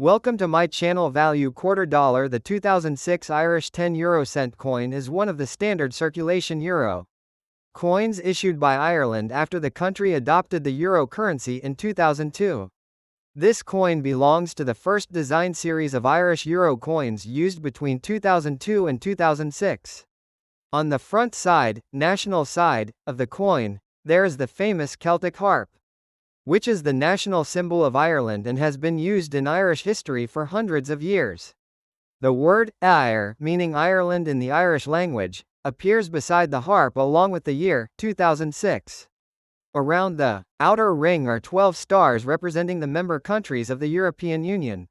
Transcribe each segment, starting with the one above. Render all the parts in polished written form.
Welcome to my channel. Value quarter dollar. The 2006 Irish 10 euro cent coin is one of the standard circulation euro coins issued by Ireland after the country adopted the euro currency in 2002. This coin belongs to the first design series of Irish euro coins used between 2002 and 2006. On the front side, national side, of the coin, there is the famous Celtic harp, which is the national symbol of Ireland and has been used in Irish history for hundreds of years. The word Éire, meaning Ireland in the Irish language, appears beside the harp along with the year 2006. Around the outer ring are 12 stars representing the member countries of the European Union.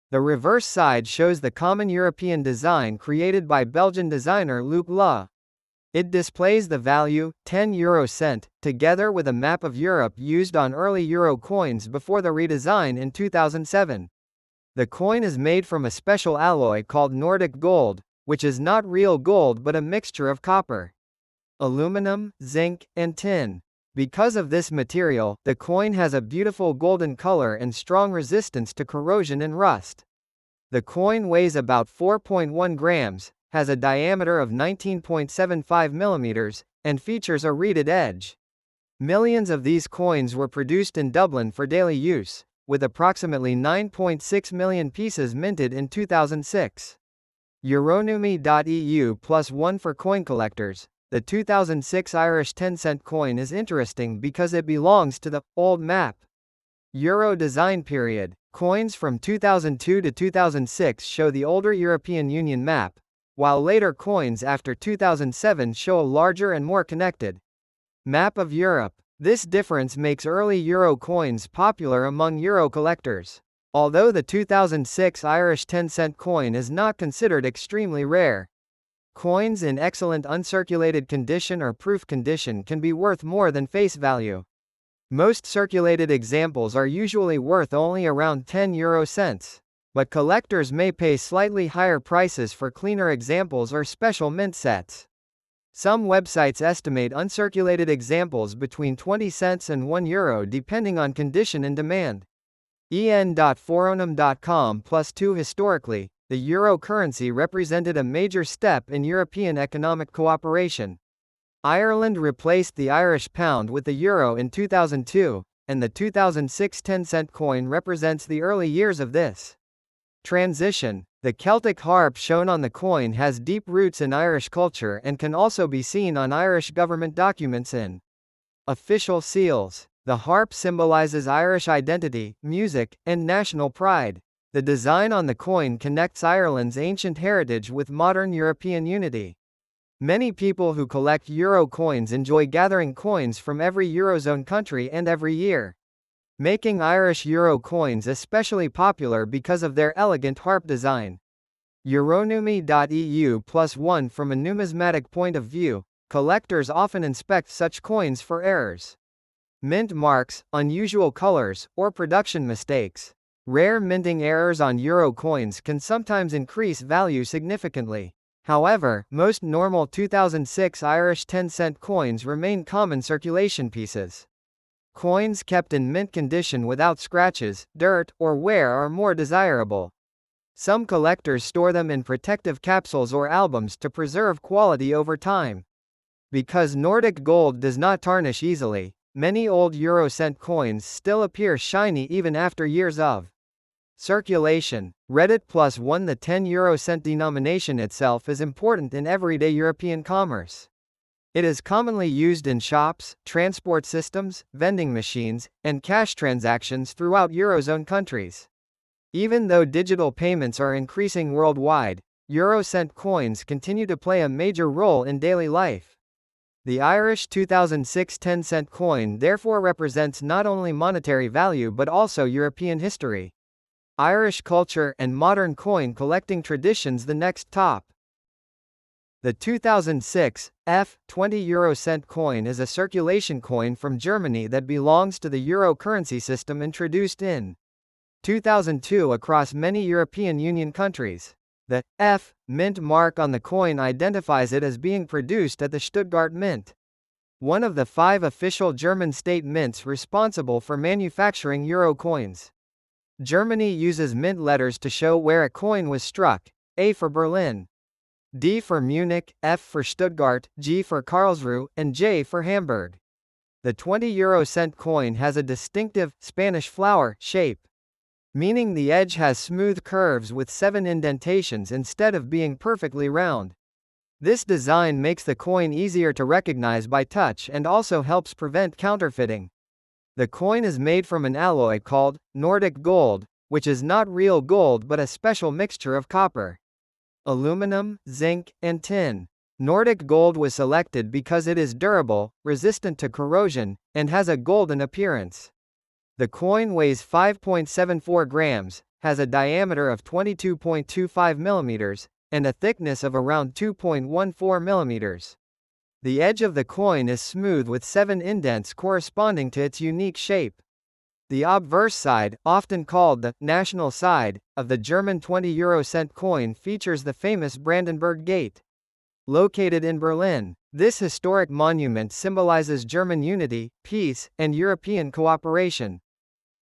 The reverse side shows the common European design created by Belgian designer Luc La. It displays the value, 10 euro cent, together with a map of Europe used on early euro coins before the redesign in 2007. The coin is made from a special alloy called Nordic gold, which is not real gold but a mixture of copper, aluminum, zinc, and tin. Because of this material, the coin has a beautiful golden color and strong resistance to corrosion and rust. The coin weighs about 4.1 grams, has a diameter of 19.75 millimeters, and features a reeded edge. Millions of these coins were produced in Dublin for daily use, with approximately 9.6 million pieces minted in 2006. Euronumi.eu +1 for coin collectors. The 2006 Irish 10-cent coin is interesting because it belongs to the old map euro design period. Coins from 2002 to 2006 show the older European Union map, while later coins after 2007 show a larger and more connected map of Europe. This difference makes early euro coins popular among euro collectors. Although the 2006 Irish 10-cent coin is not considered extremely rare, coins in excellent uncirculated condition or proof condition can be worth more than face value. Most circulated examples are usually worth only around 10 euro cents. But collectors may pay slightly higher prices for cleaner examples or special mint sets. Some websites estimate uncirculated examples between 20 cents and €1 depending on condition and demand. en.foronum.com +2 Historically, the euro currency represented a major step in European economic cooperation. Ireland replaced the Irish pound with the euro in 2002, and the 2006 10-cent coin represents the early years of this transition. The Celtic harp shown on the coin has deep roots in Irish culture and can also be seen on Irish government documents and official seals. The harp symbolizes Irish identity, music, and national pride. The design on the coin connects Ireland's ancient heritage with modern European unity. Many people who collect euro coins enjoy gathering coins from every eurozone country and every year, making Irish euro coins especially popular because of their elegant harp design. Euronumi.eu +1 From a numismatic point of view, collectors often inspect such coins for errors, mint marks, unusual colors, or production mistakes. Rare minting errors on euro coins can sometimes increase value significantly. However, most normal 2006 Irish 10-cent coins remain common circulation pieces. Coins kept in mint condition without scratches, dirt, or wear are more desirable. Some collectors store them in protective capsules or albums to preserve quality over time. Because Nordic gold does not tarnish easily, many old euro cent coins still appear shiny even after years of circulation. Reddit +1 The 10 euro cent denomination itself is important in everyday European commerce. It is commonly used in shops, transport systems, vending machines, and cash transactions throughout Eurozone countries. Even though digital payments are increasing worldwide, euro cent coins continue to play a major role in daily life. The Irish 2006 10-cent coin therefore represents not only monetary value but also European history, Irish culture, and modern coin collecting traditions. The next top. The 2006 20 euro cent coin is a circulation coin from Germany that belongs to the euro currency system introduced in 2002 across many European Union countries. The mint mark on the coin identifies it as being produced at the Stuttgart Mint, one of the 5 official German state mints responsible for manufacturing euro coins. Germany uses mint letters to show where a coin was struck: A for Berlin, D for Munich, F for Stuttgart, G for Karlsruhe, and J for Hamburg. The 20 cent coin has a distinctive, Spanish flower, shape, meaning the edge has smooth curves with 7 indentations instead of being perfectly round. This design makes the coin easier to recognize by touch and also helps prevent counterfeiting. The coin is made from an alloy called Nordic gold, which is not real gold but a special mixture of copper, aluminum, zinc, and tin. Nordic gold was selected because it is durable, resistant to corrosion, and has a golden appearance. The coin weighs 5.74 grams, has a diameter of 22.25 millimeters, and a thickness of around 2.14 millimeters. The edge of the coin is smooth with 7 indents corresponding to its unique shape. The obverse side, often called the national side, of the German 20 cent coin features the famous Brandenburg Gate. Located in Berlin, this historic monument symbolizes German unity, peace, and European cooperation.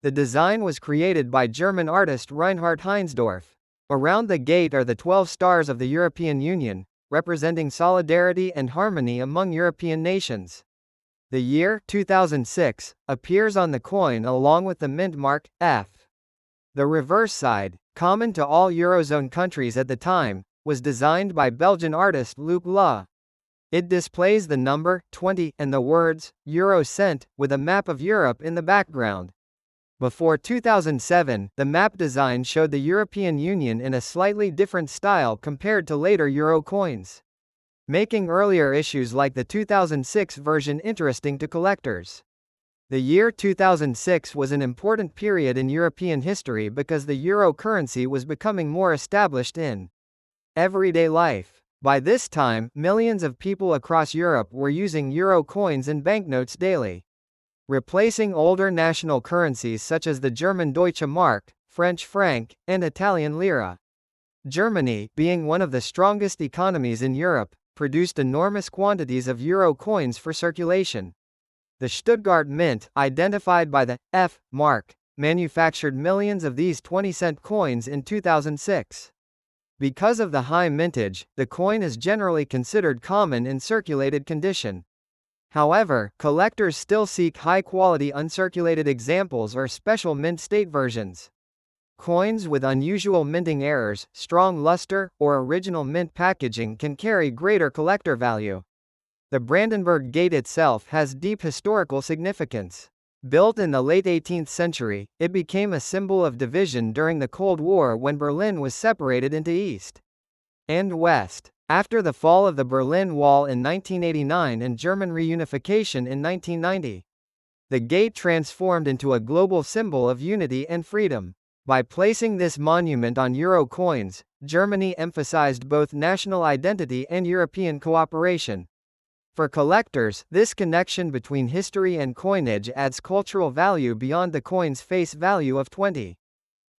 The design was created by German artist Reinhard Heinsdorf. Around the gate are the 12 stars of the European Union, representing solidarity and harmony among European nations. The year 2006 appears on the coin along with the mint mark F. The reverse side, common to all Eurozone countries at the time, was designed by Belgian artist Luc La. It displays the number 20 and the words Euro cent with a map of Europe in the background. Before 2007, the map design showed the European Union in a slightly different style compared to later euro coins, making earlier issues like the 2006 version interesting to collectors. The year 2006 was an important period in European history because the euro currency was becoming more established in everyday life. By this time, millions of people across Europe were using euro coins and banknotes daily, replacing older national currencies such as the German Deutsche Mark, French franc, and Italian lira. Germany, being one of the strongest economies in Europe, produced enormous quantities of euro coins for circulation. The Stuttgart Mint, identified by the F mark, manufactured millions of these 20-cent coins in 2006. Because of the high mintage, the coin is generally considered common in circulated condition. However, collectors still seek high-quality uncirculated examples or special mint state versions. Coins with unusual minting errors, strong luster, or original mint packaging can carry greater collector value. The Brandenburg Gate itself has deep historical significance. Built in the late 18th century, it became a symbol of division during the Cold War when Berlin was separated into East and West. After the fall of the Berlin Wall in 1989 and German reunification in 1990, the gate transformed into a global symbol of unity and freedom. By placing this monument on euro coins, Germany emphasized both national identity and European cooperation. For collectors, this connection between history and coinage adds cultural value beyond the coin's face value of 20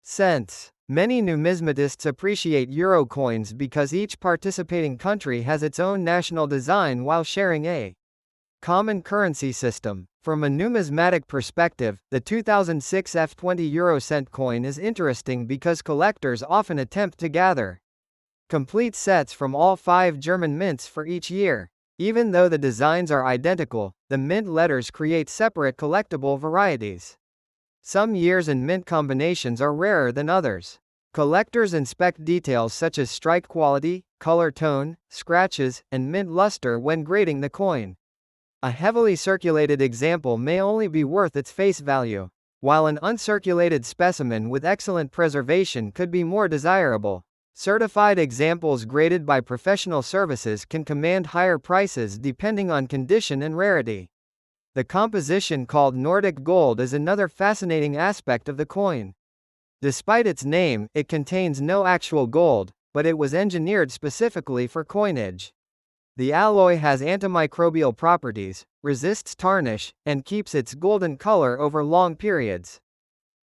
cents. Many numismatists appreciate euro coins because each participating country has its own national design while sharing a common currency system. From a numismatic perspective, the 2006 F20 euro cent coin is interesting because collectors often attempt to gather complete sets from all 5 German mints for each year. Even though the designs are identical, the mint letters create separate collectible varieties. Some years and mint combinations are rarer than others. Collectors inspect details such as strike quality, color tone, scratches, and mint luster when grading the coin. A heavily circulated example may only be worth its face value, while an uncirculated specimen with excellent preservation could be more desirable. Certified examples graded by professional services can command higher prices depending on condition and rarity. The composition called Nordic gold is another fascinating aspect of the coin. Despite its name, it contains no actual gold, but it was engineered specifically for coinage. The alloy has antimicrobial properties, resists tarnish, and keeps its golden color over long periods.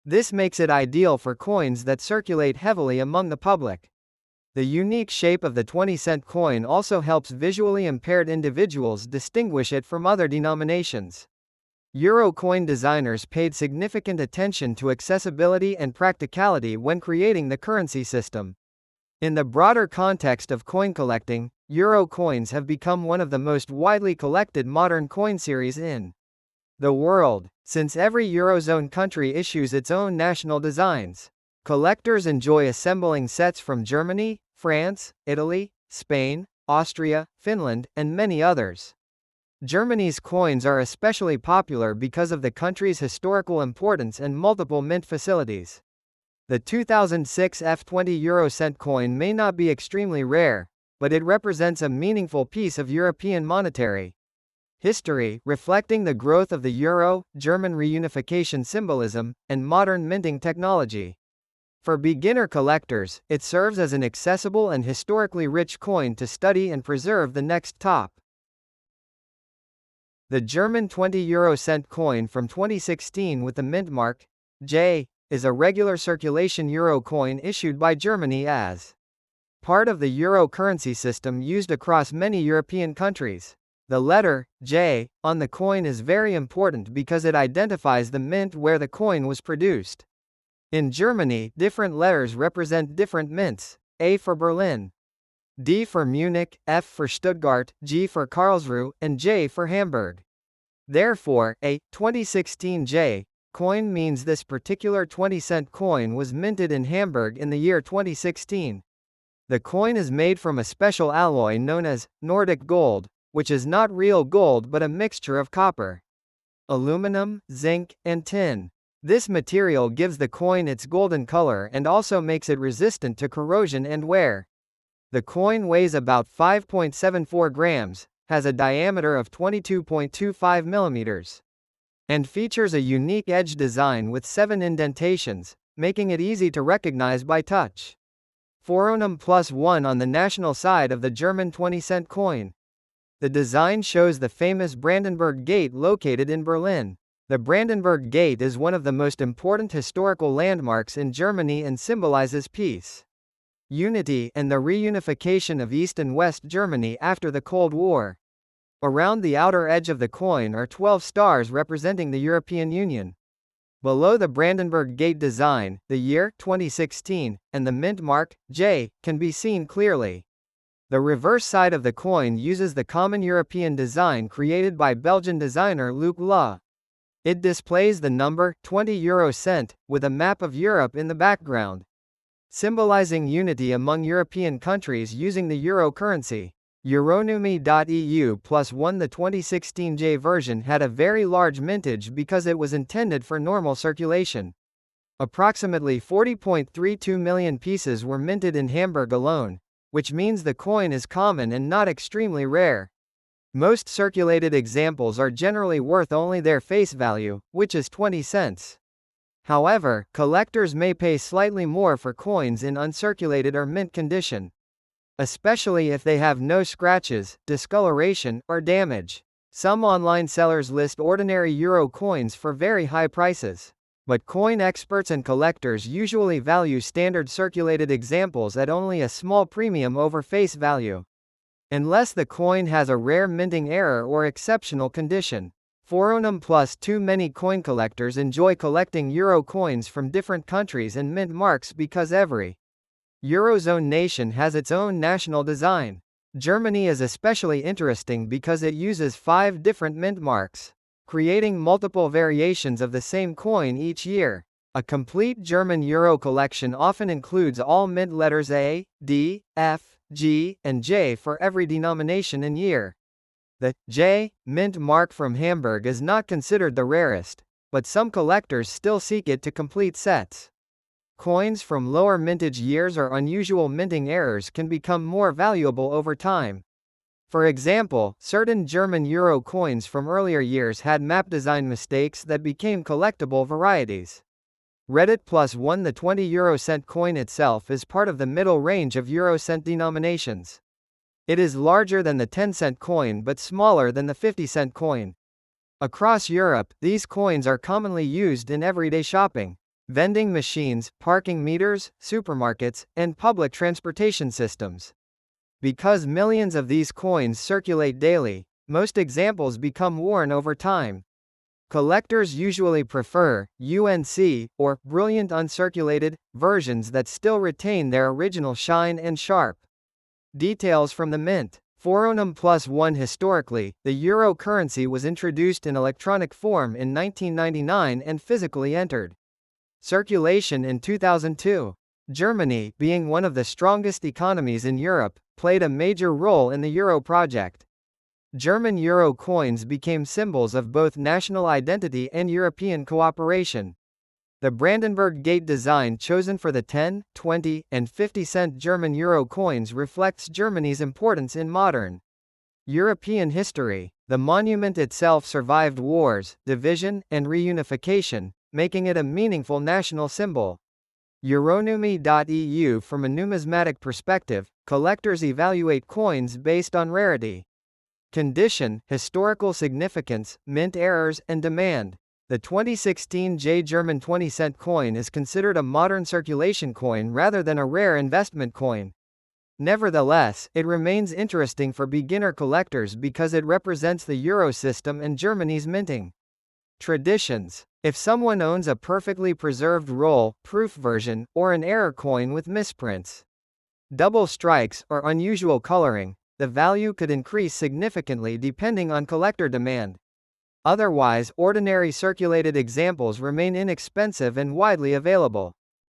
This makes it ideal for coins that circulate heavily among the public. The unique shape of the 20-cent coin also helps visually impaired individuals distinguish it from other denominations. Euro coin designers paid significant attention to accessibility and practicality when creating the currency system. In the broader context of coin collecting, Euro coins have become one of the most widely collected modern coin series in the world, since every Eurozone country issues its own national designs. Collectors enjoy assembling sets from Germany, France, Italy, Spain, Austria, Finland, and many others. Germany's coins are especially popular because of the country's historical importance and multiple mint facilities. The 2006 F20 Eurocent coin may not be extremely rare, but it represents a meaningful piece of European monetary history, reflecting the growth of the euro, German reunification symbolism, and modern minting technology. For beginner collectors, it serves as an accessible and historically rich coin to study and preserve the next top. The German 20 euro cent coin from 2016 with the mint mark J is a regular circulation euro coin issued by Germany as part of the euro currency system used across many European countries. The letter J on the coin is very important because it identifies the mint where the coin was produced. In Germany, different letters represent different mints: A for Berlin, D for Munich, F for Stuttgart, G for Karlsruhe, and J for Hamburg. Therefore, a 2016 J coin means this particular 20-cent coin was minted in Hamburg in the year 2016. The coin is made from a special alloy known as Nordic gold, which is not real gold but a mixture of copper, aluminum, zinc, and tin. This material gives the coin its golden color and also makes it resistant to corrosion and wear. The coin weighs about 5.74 grams, has a diameter of 22.25 millimeters, and features a unique edge design with 7 indentations, making it easy to recognize by touch. Foronum +1 on the national side of the German 20-cent coin. The design shows the famous Brandenburg Gate located in Berlin. The Brandenburg Gate is one of the most important historical landmarks in Germany and symbolizes peace, unity, and the reunification of East and West Germany after the Cold War. Around the outer edge of the coin are 12 stars representing the European Union. Below the Brandenburg Gate design, the year 2016 and the mint mark J can be seen clearly. The reverse side of the coin uses the common European design created by Belgian designer Luc La. It displays the number 20 euro cent with a map of Europe in the background, symbolizing unity among European countries using the euro currency. Euronomy.eu +1. The 2016 J version had a very large mintage because it was intended for normal circulation. Approximately 40.32 million pieces were minted in Hamburg alone, which means the coin is common and not extremely rare. Most circulated examples are generally worth only their face value, which is 20 cents. However, collectors may pay slightly more for coins in uncirculated or mint condition, especially if they have no scratches, discoloration, or damage. Some online sellers list ordinary euro coins for very high prices, but coin experts and collectors usually value standard circulated examples at only a small premium over face value, unless the coin has a rare minting error or exceptional condition. Foronum +2. Many coin collectors enjoy collecting euro coins from different countries and mint marks because every Eurozone nation has its own national design. Germany is especially interesting because it uses 5 different mint marks, creating multiple variations of the same coin each year. A complete German euro collection often includes all mint letters A, D, F, G, and J for every denomination and year. The J mint mark from Hamburg is not considered the rarest, but some collectors still seek it to complete sets. Coins from lower mintage years or unusual minting errors can become more valuable over time. For example, certain German euro coins from earlier years had map design mistakes that became collectible varieties. Reddit +1. The 20 euro cent coin itself is part of the middle range of euro cent denominations. It is larger than the 10-cent coin but smaller than the 50-cent coin. Across Europe, these coins are commonly used in everyday shopping, vending machines, parking meters, supermarkets, and public transportation systems. Because millions of these coins circulate daily, most examples become worn over time. Collectors usually prefer UNC or brilliant uncirculated versions that still retain their original shine and sharp details from the mint. Foronum plus 1. Historically, the euro currency was introduced in electronic form in 1999 and physically entered circulation in 2002. Germany, being one of the strongest economies in Europe, played a major role in the euro project. German euro coins became symbols of both national identity and European cooperation. The Brandenburg Gate design chosen for the 10, 20, and 50-cent German euro coins reflects Germany's importance in modern European history. The monument itself survived wars, division, and reunification, making it a meaningful national symbol. Euronomy.eu. From a numismatic perspective, collectors evaluate coins based on rarity, condition, historical significance, mint errors, and demand. The 2016 J German 20-cent coin is considered a modern circulation coin rather than a rare investment coin. Nevertheless, it remains interesting for beginner collectors because it represents the euro system and Germany's minting traditions. If someone owns a perfectly preserved roll-proof version, or an error coin with misprints, double strikes, or unusual coloring, the value could increase significantly depending on collector demand. Otherwise, ordinary circulated examples remain inexpensive and widely available.